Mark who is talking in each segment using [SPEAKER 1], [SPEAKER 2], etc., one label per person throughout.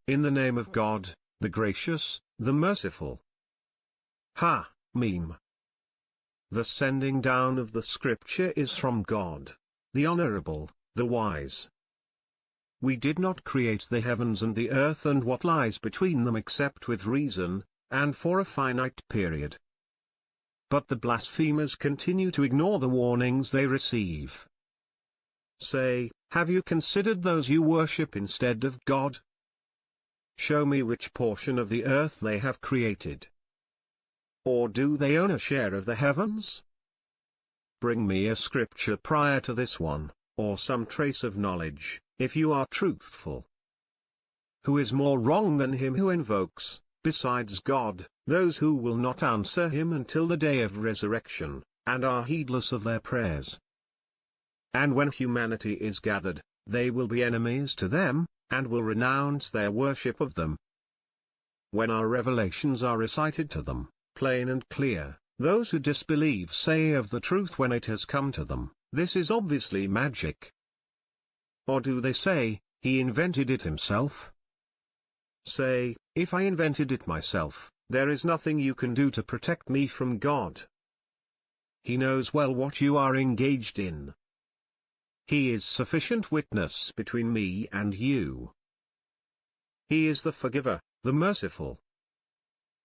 [SPEAKER 1] in the name of God, the Gracious, the Merciful. Ha-Mim. The sending down of the scripture is from God, the Honorable, the Wise. We did not create the heavens and the earth and what lies between them except with reason, and for a finite period. But the blasphemers continue to ignore the warnings they receive. Say, have you considered those you worship instead of God? Show me which portion of the earth they have created. Or do they own a share of the heavens? Bring me a scripture prior to this one, or some trace of knowledge, if you are truthful. Who is more wrong than him who invokes, besides God, those who will not answer him until the day of resurrection, and are heedless of their prayers? And when humanity is gathered, they will be enemies to them, and will renounce their worship of them. When our revelations are recited to them, plain and clear, those who disbelieve say of the truth when it has come to them, this is obviously magic. Or do they say, he invented it himself? Say, if I invented it myself, there is nothing you can do to protect me from God. He knows well what you are engaged in. He is sufficient witness between me and you. He is the forgiver, the merciful.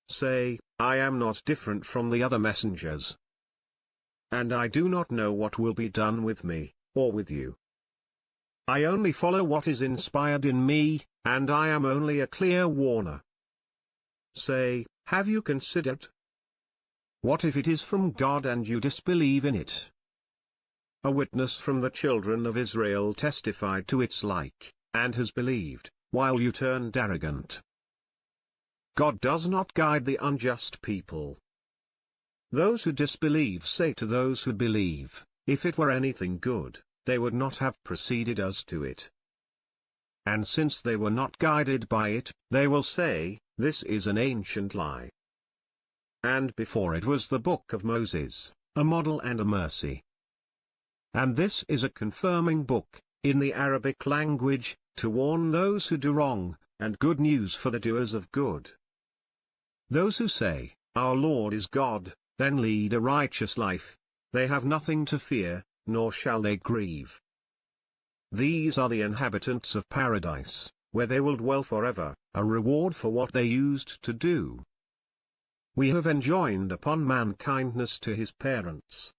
[SPEAKER 1] Say, I am not different from the other messengers. And I do not know what will be done with me, or with you. I only follow what is inspired in me, and I am only a clear warner. Say, have you considered? What if it is from God and you disbelieve in it? A witness from the children of Israel testified to its like, and has believed, while you turned arrogant. God does not guide the unjust people. Those who disbelieve say to those who believe, if it were anything good, they would not have preceded us to it. And since they were not guided by it, they will say, this is an ancient lie. And before it was the book of Moses, a model and a mercy. And this is a confirming book, in the Arabic language, to warn those who do wrong, and good news for the doers of good. Those who say, our Lord is God, then lead a righteous life. They have nothing to fear, nor shall they grieve. These are the inhabitants of paradise, where they will dwell forever, a reward for what they used to do. We have enjoined upon man kindness to his parents.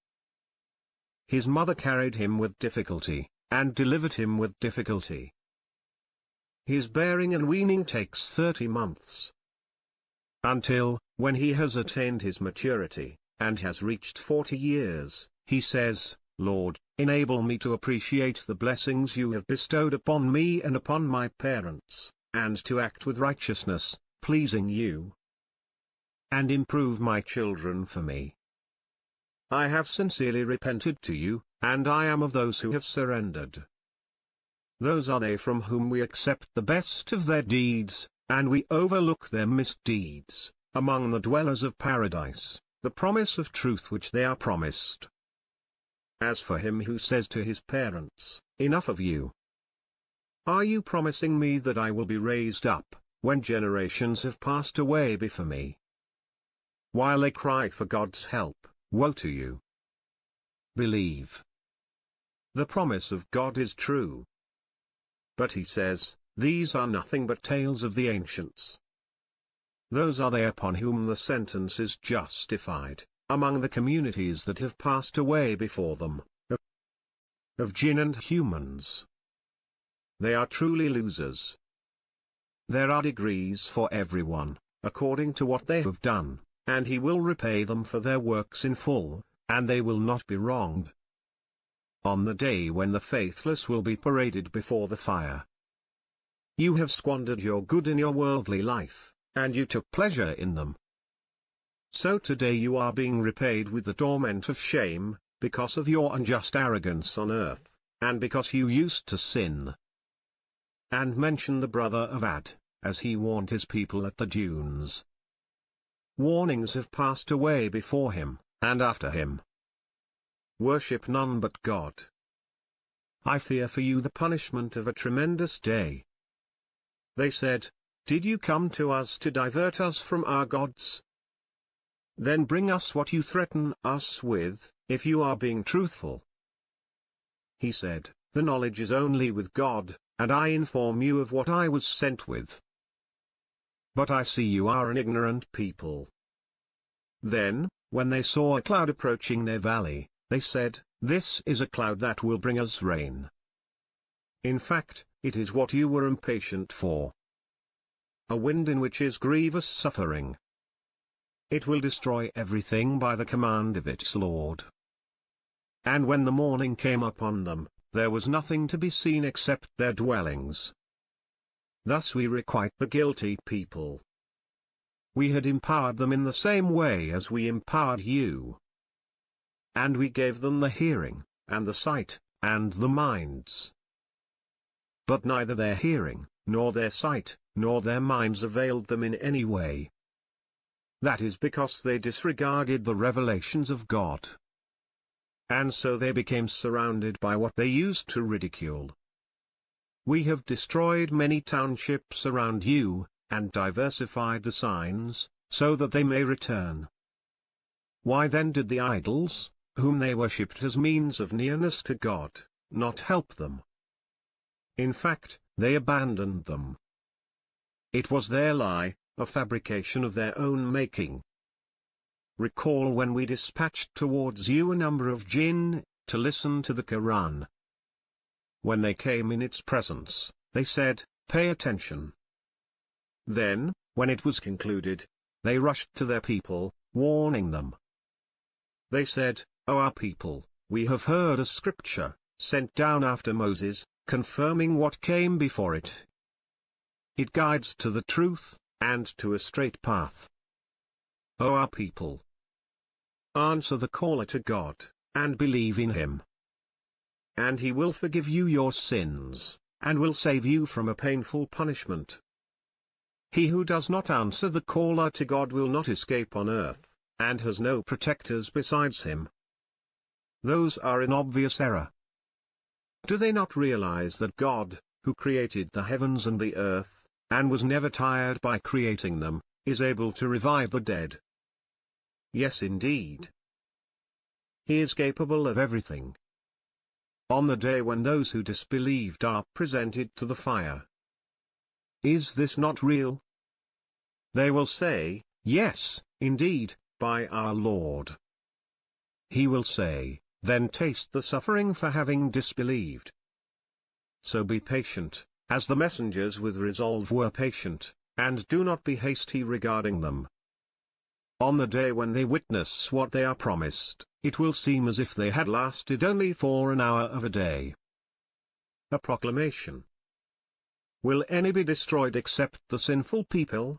[SPEAKER 1] His mother carried him with difficulty, and delivered him with difficulty. His bearing and weaning takes 30 months. Until, when he has attained his maturity, and has reached 40 years, he says, Lord, enable me to appreciate the blessings you have bestowed upon me and upon my parents, and to act with righteousness, pleasing you. And improve my children for me. I have sincerely repented to you, and I am of those who have surrendered. Those are they from whom we accept the best of their deeds, and we overlook their misdeeds, among the dwellers of paradise, the promise of truth which they are promised. As for him who says to his parents, enough of you. Are you promising me that I will be raised up, when generations have passed away before me? While they cry for God's help, woe to you. Believe. The promise of God is true. But he says, these are nothing but tales of the ancients. Those are they upon whom the sentence is justified, among the communities that have passed away before them, of jinn and humans. They are truly losers. There are degrees for everyone, according to what they have done, and he will repay them for their works in full, and they will not be wronged. On the day when the faithless will be paraded before the fire. You have squandered your good in your worldly life, and you took pleasure in them. So today you are being repaid with the torment of shame, because of your unjust arrogance on earth, and because you used to sin. And mention the brother of Ad, as he warned his people at the dunes. Warnings have passed away before him, and after him. Worship none but God. I fear for you the punishment of a tremendous day. They said, Did you come to us to divert us from our gods? Then bring us what you threaten us with, if you are being truthful. He said, the knowledge is only with God, and I inform you of what I was sent with. But I see you are an ignorant people. Then, when they saw a cloud approaching their valley, they said, this is a cloud that will bring us rain. In fact, it is what you were impatient for. A wind in which is grievous suffering. It will destroy everything by the command of its Lord. And when the morning came upon them, there was nothing to be seen except their dwellings. Thus we requite the guilty people. We had empowered them in the same way as we empowered you. And we gave them the hearing, and the sight, and the minds. But neither their hearing, nor their sight, nor their minds availed them in any way. That is because they disregarded the revelations of God. And so they became surrounded by what they used to ridicule. We have destroyed many townships around you, and diversified the signs, so that they may return. Why then did the idols, whom they worshipped as means of nearness to God, not help them? In fact, they abandoned them. It was their lie, a fabrication of their own making. Recall when we dispatched towards you a number of jinn, to listen to the Quran. When they came in its presence, they said, pay attention. Then, when it was concluded, they rushed to their people, warning them. They said, O our people, we have heard a scripture, sent down after Moses, confirming what came before it. It guides to the truth, and to a straight path. O our people, answer the caller to God, and believe in him. And he will forgive you your sins, and will save you from a painful punishment. He who does not answer the caller to God will not escape on earth, and has no protectors besides him. Those are in obvious error. Do they not realize that God, who created the heavens and the earth, and was never tired by creating them, is able to revive the dead? Yes, indeed. He is capable of everything. On the day when those who disbelieved are presented to the fire, is this not real? They will say, yes, indeed, by our Lord. He will say, then taste the suffering for having disbelieved. So be patient, as the messengers with resolve were patient, and do not be hasty regarding them. On the day when they witness what they are promised, it will seem as if they had lasted only for an hour of a day. A proclamation. Will any be destroyed except the sinful people?